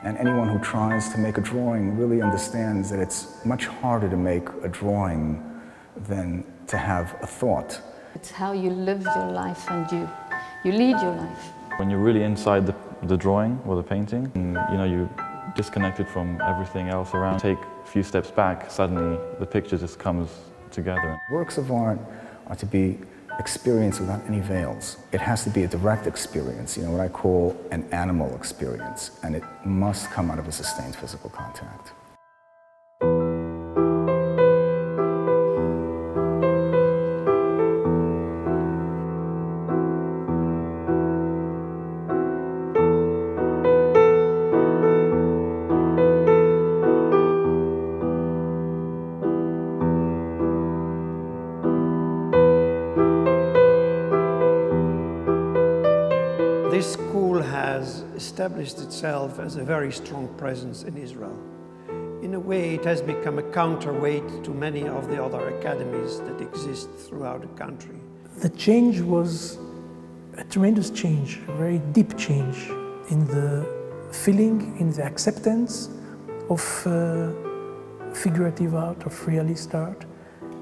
And anyone who tries to make a drawing really understands that it's much harder to make a drawing than to have a thought. It's how you live your life and you lead your life. When you're really inside the drawing or the painting, and, you're disconnected from everything else around. Take a few steps back, suddenly the picture just comes together. Works of art are to be experienced without any veils. It has to be a direct experience, what I call an animal experience, and it must come out of a sustained physical contact. This school has established itself as a very strong presence in Israel. In a way, it has become a counterweight to many of the other academies that exist throughout the country. The change was a tremendous change, a very deep change in the feeling, in the acceptance of figurative art, of realist art.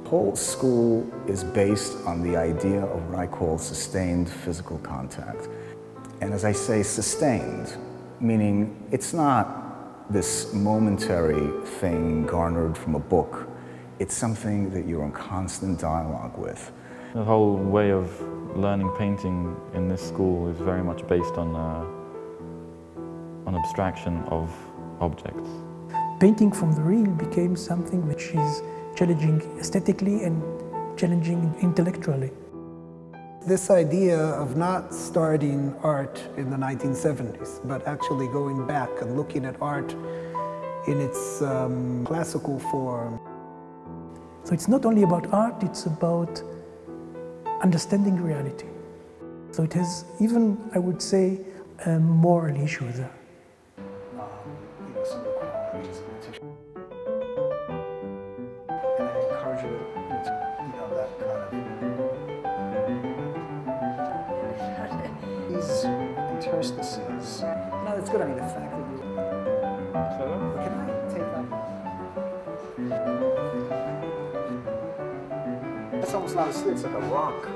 The whole school is based on the idea of what I call sustained physical contact. And as I say, sustained, meaning it's not this momentary thing garnered from a book. It's something that you're in constant dialogue with. The whole way of learning painting in this school is very much based on abstraction of objects. Painting from the real became something which is challenging aesthetically and challenging intellectually. This idea of not starting art in the 1970s, but actually going back and looking at art in its classical form. So it's not only about art, it's about understanding reality. So it has even, I would say, a moral issue there. Some of the qualities of the tissue. And I encourage you to, that kind of... These interstices. No, it's good. I mean, the fact that you... Can I take that? That's almost not a slip, it's like a rock.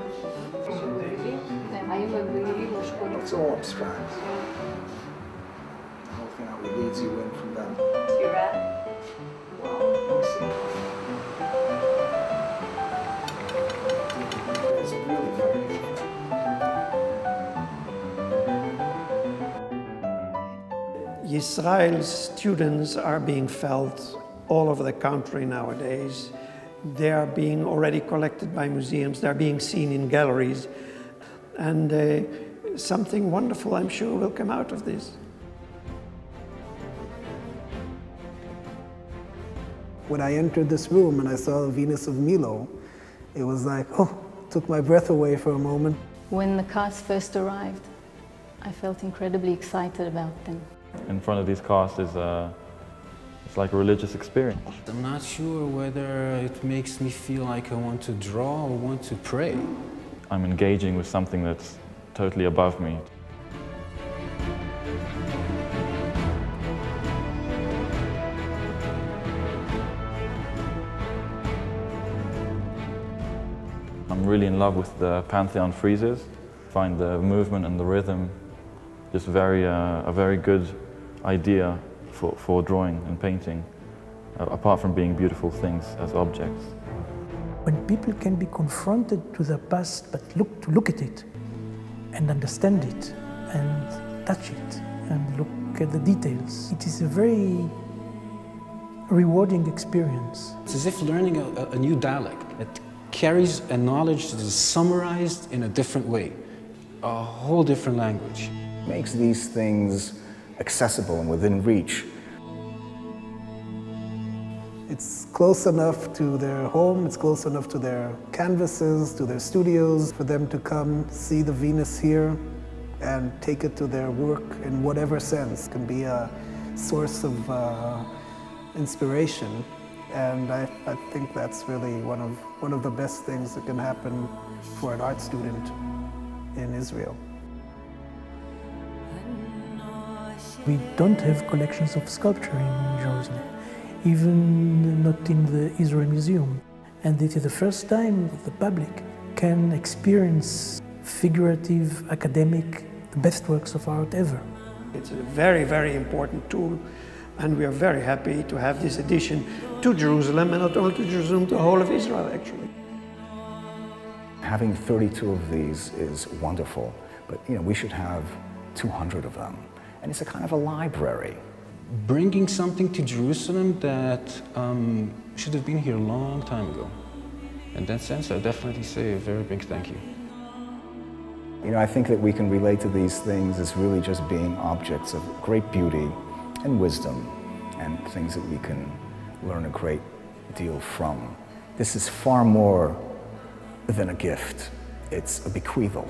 It's all abstract. The whole thing how it leads you in from that. You're right. Wow, let me see. It's really very beautiful. Israel's students are being felt all over the country nowadays. They are being already collected by museums, they're being seen in galleries, and something wonderful, I'm sure, will come out of this. When I entered this room and I saw the Venus of Milo, it was like, oh, took my breath away for a moment. When the cast first arrived, I felt incredibly excited about them. In front of these casts is it's like a religious experience. I'm not sure whether it makes me feel like I want to draw or want to pray. I'm engaging with something that's totally above me. I'm really in love with the Pantheon friezes. I find the movement and the rhythm just a very good idea for drawing and painting, apart from being beautiful things as objects. When people can be confronted to their past, but look at it and understand it and touch it and look at the details, it is a very rewarding experience. It's as if learning a new dialect. It carries a knowledge that is summarized in a different way, a whole different language. Makes these things accessible and within reach. It's close enough to their home, it's close enough to their canvases, to their studios, for them to come see the Venus here and take it to their work in whatever sense. It can be a source of inspiration, and I think that's really one of the best things that can happen for an art student in Israel. We don't have collections of sculpture in Jerusalem, even not in the Israel Museum. And it is the first time the public can experience figurative, academic, the best works of art ever. It's a very, very important tool, and we are very happy to have this addition to Jerusalem, and not only to Jerusalem, to the whole of Israel, actually. Having 32 of these is wonderful, but we should have 200 of them. And it's a kind of a library. Bringing something to Jerusalem that should have been here a long time ago. In that sense, I definitely say a very big thank you. I think that we can relate to these things as really just being objects of great beauty and wisdom, and things that we can learn a great deal from. This is far more than a gift. It's a bequeathal.